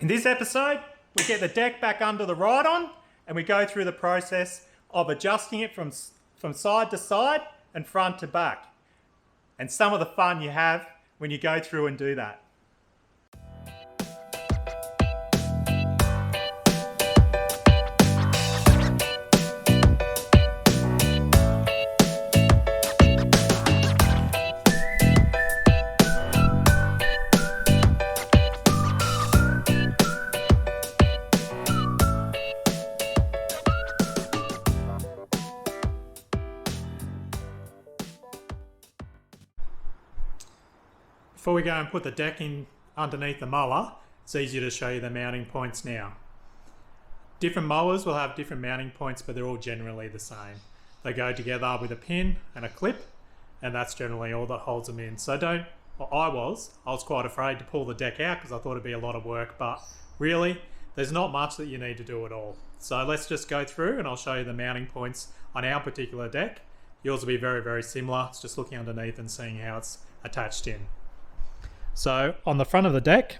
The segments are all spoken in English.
In this episode, we get the deck back under the ride-on and we go through the process of adjusting it from side to side and front to back. And some of the fun you have when you go through and do that. Before we go and put the deck in underneath the mower, it's easier to show you the mounting points now. Different mowers will have different mounting points, but they're all generally the same. They go together with a pin and a clip, and that's generally all that holds them in. So I was quite afraid to pull the deck out because I thought it'd be a lot of work, but really, there's not much that you need to do at all. So let's just go through and I'll show you the mounting points on our particular deck. Yours will be very, very similar. It's just looking underneath and seeing how it's attached in. So on the front of the deck,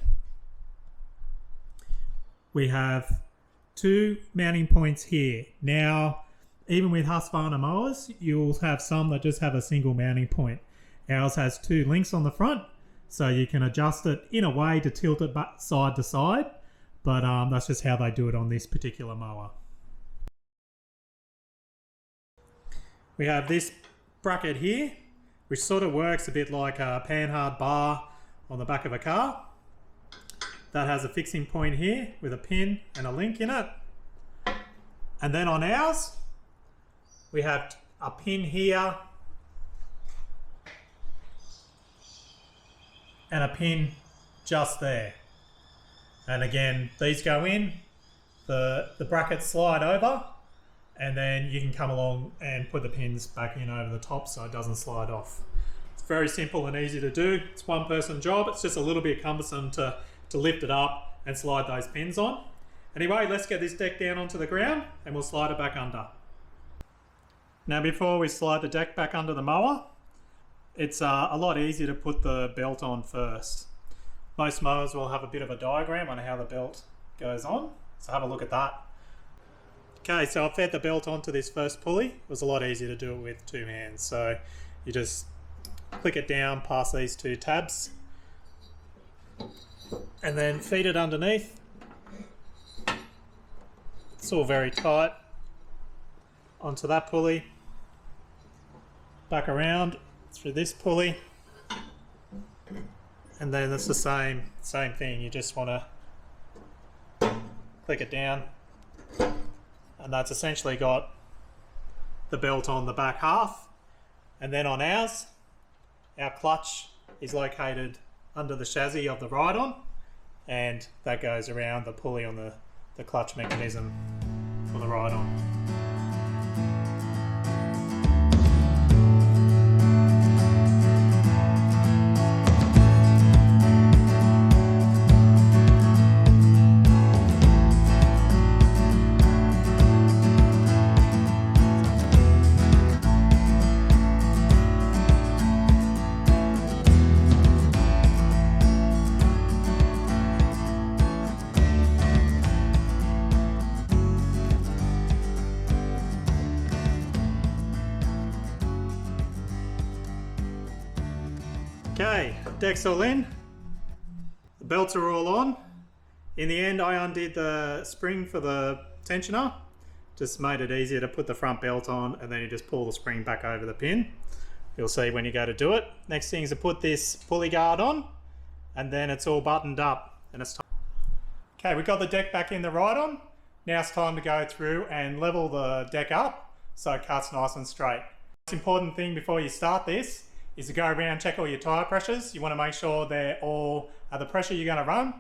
we have two mounting points here. Now, even with Husqvarna mowers, you'll have some that just have a single mounting point. Ours has two links on the front, so you can adjust it in a way to tilt it back side to side, but that's just how they do it on this particular mower. We have this bracket here, which sort of works a bit like a panhard bar on the back of a car. That has a fixing point here with a pin and a link in it. And then on ours, we have a pin here and a pin just there. And again, these go in, the brackets slide over, and then you can come along and put the pins back in over the top so it doesn't slide off. It's very simple and easy to do. It's one person job. It's just a little bit cumbersome to lift it up and slide those pins on. Anyway, let's get this deck down onto the ground and we'll slide it back under. Now before we slide the deck back under the mower, it's a lot easier to put the belt on first. Most mowers will have a bit of a diagram on how the belt goes on, so have a look at that. Okay, so I've fed the belt onto this first pulley. It was a lot easier to do it with two hands, so you just click it down past these two tabs and then feed it underneath. It's all very tight onto that pulley, back around through this pulley, and then it's the same thing. You just want to click it down, and that's essentially got the belt on the back half. And then on ours, our clutch is located under the chassis of the ride-on, and that goes around the pulley on the clutch mechanism for the ride-on. Okay, deck's all in, the belts are all on. In the end, I undid the spring for the tensioner, just made it easier to put the front belt on, and then you just pull the spring back over the pin. You'll see when you go to do it. Next thing is to put this pulley guard on, and then it's all buttoned up and it's time. Okay, we've got the deck back in the ride-on. Now it's time to go through and level the deck up so it cuts nice and straight. The most important thing before you start this is to go around and check all your tyre pressures. You want to make sure they're all at the pressure you're going to run,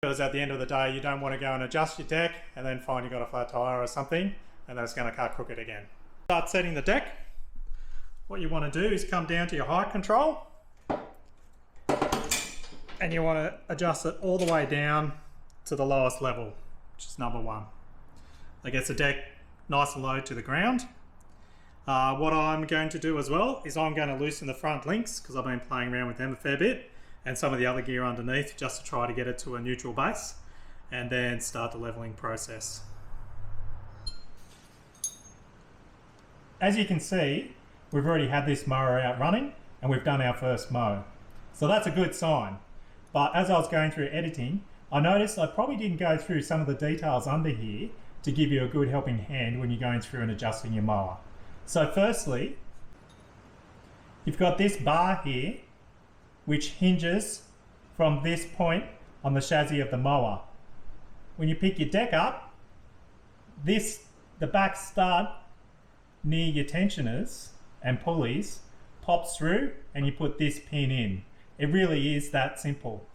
because at the end of the day you don't want to go and adjust your deck and then find you've got a flat tyre or something and that's going to cut crooked again. Start setting the deck. What you want to do is come down to your height control and you want to adjust it all the way down to the lowest level, which is number 1. That gets the deck nice and low to the ground. What I'm going to do as well is I'm going to loosen the front links because I've been playing around with them a fair bit, and some of the other gear underneath just to try to get it to a neutral base. and then start the leveling process. As you can see, we've already had this mower out running and we've done our first mow. So that's a good sign. But as I was going through editing, I noticed I probably didn't go through some of the details under here to give you a good helping hand when you're going through and adjusting your mower. So firstly, you've got this bar here, which hinges from this point on the chassis of the mower. When you pick your deck up, the back stud near your tensioners and pulleys pops through and you put this pin in. It really is that simple.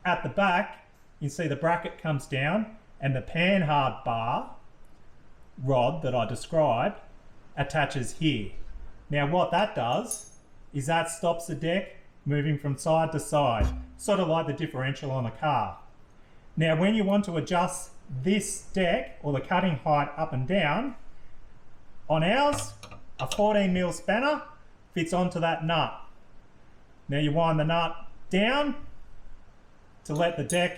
At the back, you see the bracket comes down and the panhard bar rod that I described attaches here. Now what that does is that stops the deck moving from side to side, sort of like the differential on a car. Now when you want to adjust this deck or the cutting height up and down, on ours, a 14mm spanner fits onto that nut. Now you wind the nut down to let the deck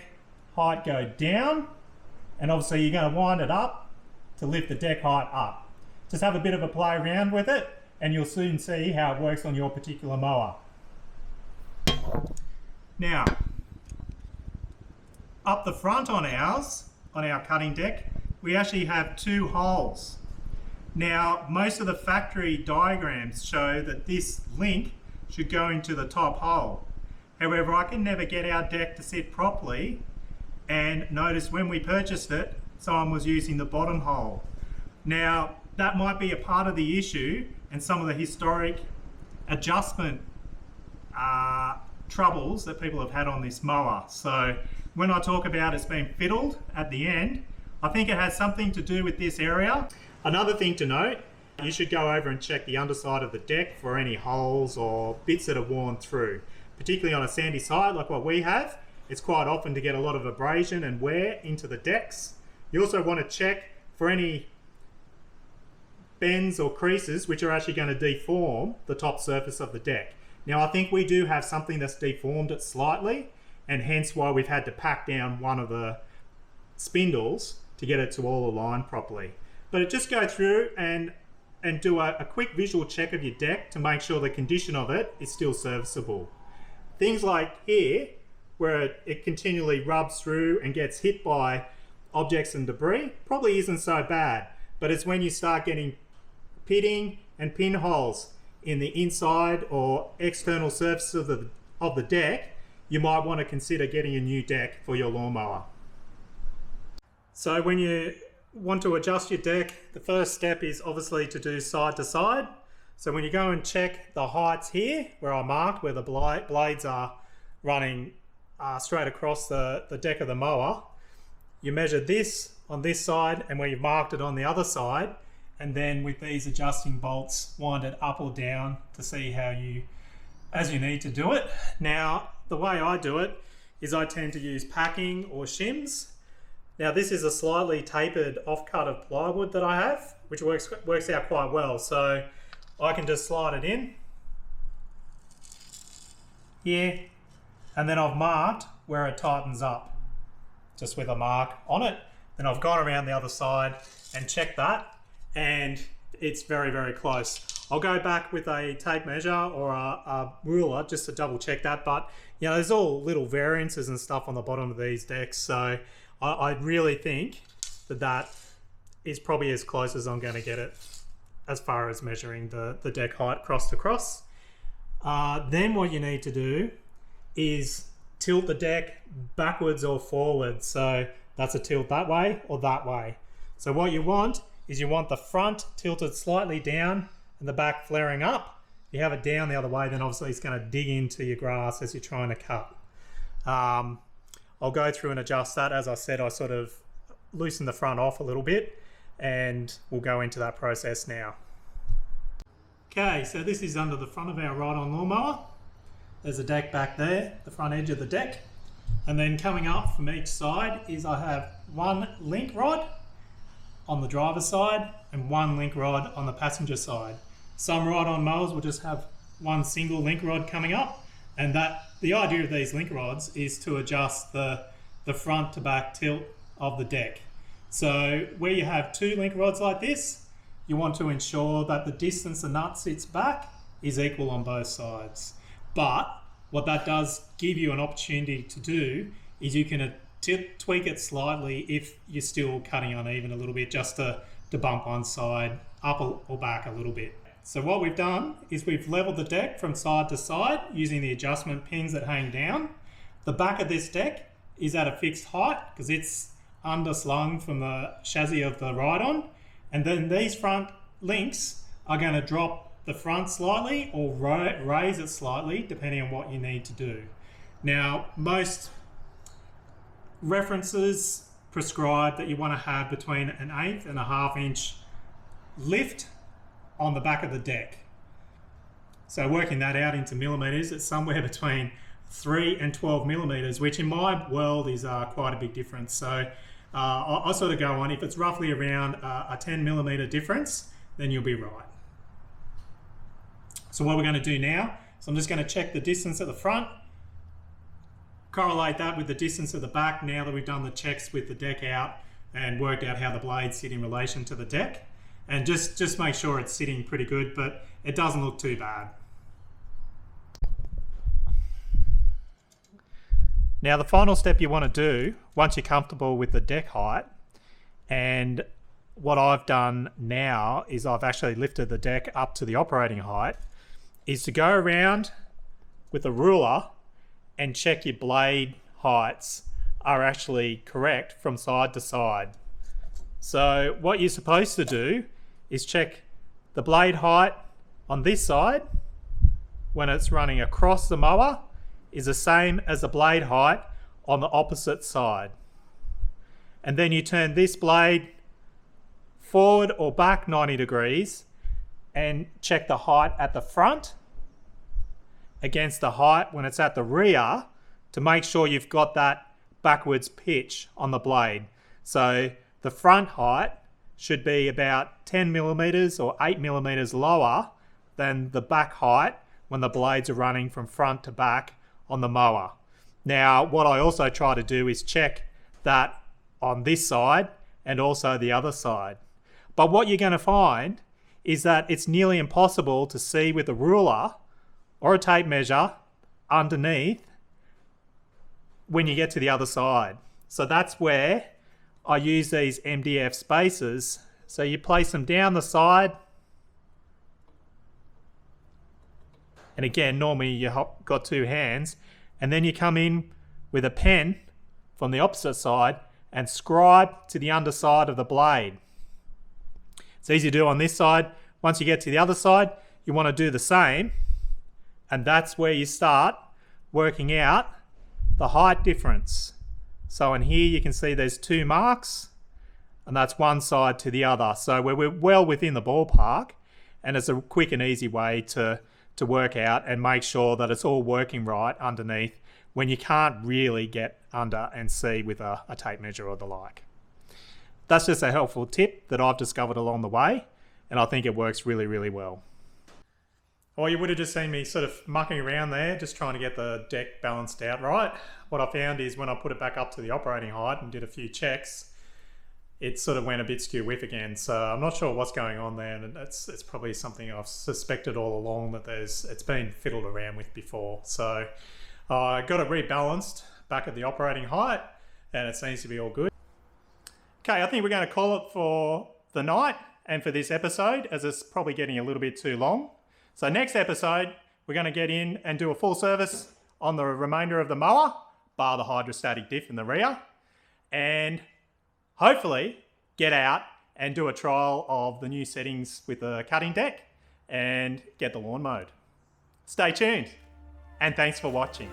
height go down, and obviously you're going to wind it up to lift the deck height up. Just have a bit of a play around with it and you'll soon see how it works on your particular mower. Now, up the front on ours, on our cutting deck, we actually have 2 holes. Now, most of the factory diagrams show that this link should go into the top hole. However, I can never get our deck to sit properly, and notice when we purchased it, someone was using the bottom hole. Now, that might be a part of the issue and some of the historic adjustment troubles that people have had on this mower. So when I talk about it's been fiddled at the end, I think it has something to do with this area. Another thing to note, you should go over and check the underside of the deck for any holes or bits that are worn through. Particularly on a sandy side like what we have, it's quite often to get a lot of abrasion and wear into the decks. You also want to check for any bends or creases which are actually going to deform the top surface of the deck. Now I think we do have something that's deformed it slightly, and hence why we've had to pack down one of the spindles to get it to all align properly. But just go through and do a quick visual check of your deck to make sure the condition of it is still serviceable. Things like here, where it continually rubs through and gets hit by objects and debris, probably isn't so bad, but it's when you start getting pitting and pinholes in the inside or external surface of the deck, you might want to consider getting a new deck for your lawnmower. So when you want to adjust your deck, the first step is obviously to do side to side. So when you go and check the heights here, where I marked where the blades are running straight across the deck of the mower, you measure this on this side and where you've marked it on the other side, and then with these adjusting bolts, wind it up or down to see how as you need to do it. Now, the way I do it is I tend to use packing or shims. Now this is a slightly tapered offcut of plywood that I have, which works out quite well. So I can just slide it in here, and then I've marked where it tightens up, just with a mark on it. Then I've gone around the other side and checked that, and it's very, very close. I'll go back with a tape measure or a ruler just to double check that, but you know, there's all little variances and stuff on the bottom of these decks, so I really think that is probably as close as I'm going to get it as far as measuring the deck height cross to cross. Then what you need to do is tilt the deck backwards or forwards. So that's a tilt that way or that way. So what you want is you want the front tilted slightly down and the back flaring up. If you have it down the other way, then obviously it's going to dig into your grass as you're trying to cut. I'll go through and adjust that. As I said, I sort of loosen the front off a little bit, and we'll go into that process now. Okay, so this is under the front of our ride-on lawnmower. There's a deck back there, the front edge of the deck. And then coming up from each side is I have one link rod on the driver's side and one link rod on the passenger side. Some ride-on mowers will just have one single link rod coming up, and the idea of these link rods is to adjust the the front to back tilt of the deck. So where you have two link rods like this, you want to ensure that the distance the nut sits back is equal on both sides. But what that does give you an opportunity to do is you can tweak it slightly if you're still cutting uneven a little bit, just to bump one side up or back a little bit. So what we've done is we've leveled the deck from side to side using the adjustment pins that hang down. The back of this deck is at a fixed height because it's underslung from the chassis of the ride-on, and then these front links are going to drop the front slightly or raise it slightly depending on what you need to do. Now, most references prescribe that you want to have between an 1/8 and a 1/2 inch lift on the back of the deck. So working that out into millimeters, it's somewhere between 3 and 12 millimeters, which in my world is quite a big difference. So I sort of go on, if it's roughly around a 10 millimeter difference, then you'll be right. So what we're going to do now, so I'm just going to check the distance at the front, correlate that with the distance at the back now that we've done the checks with the deck out and worked out how the blades sit in relation to the deck. And just make sure it's sitting pretty good, but it doesn't look too bad. Now the final step you want to do, once you're comfortable with the deck height, and what I've done now is I've actually lifted the deck up to the operating height, is to go around with a ruler and check your blade heights are actually correct from side to side. So what you're supposed to do is check the blade height on this side when it's running across the mower is the same as the blade height on the opposite side. And then you turn this blade forward or back 90 degrees and check the height at the front against the height when it's at the rear to make sure you've got that backwards pitch on the blade. So the front height should be about 10 millimeters or 8 millimeters lower than the back height when the blades are running from front to back on the mower. Now, what I also try to do is check that on this side and also the other side. But what you're going to find is that it's nearly impossible to see with a ruler or a tape measure underneath when you get to the other side. So that's where I use these MDF spacers. So you place them down the side. And again, normally you've got two hands. And then you come in with a pen from the opposite side and scribe to the underside of the blade. It's easy to do on this side. Once you get to the other side, you want to do the same. And that's where you start working out the height difference. So in here you can see there's two marks, and that's one side to the other. So we're well within the ballpark, and it's a quick and easy way to work out and make sure that it's all working right underneath when you can't really get under and see with a tape measure or the like. That's just a helpful tip that I've discovered along the way, and I think it works really, really well. Well, you would have just seen me sort of mucking around there, just trying to get the deck balanced out right. What I found is when I put it back up to the operating height and did a few checks, it sort of went a bit skew-whiff again. So I'm not sure what's going on there, and it's probably something I've suspected all along that it's been fiddled around with before. So I got it rebalanced back at the operating height, and it seems to be all good. Okay, I think we're going to call it for the night and for this episode, as it's probably getting a little bit too long. So next episode, we're going to get in and do a full service on the remainder of the mower, bar the hydrostatic diff in the rear, and hopefully get out and do a trial of the new settings with the cutting deck and get the lawn mowed. Stay tuned, and thanks for watching.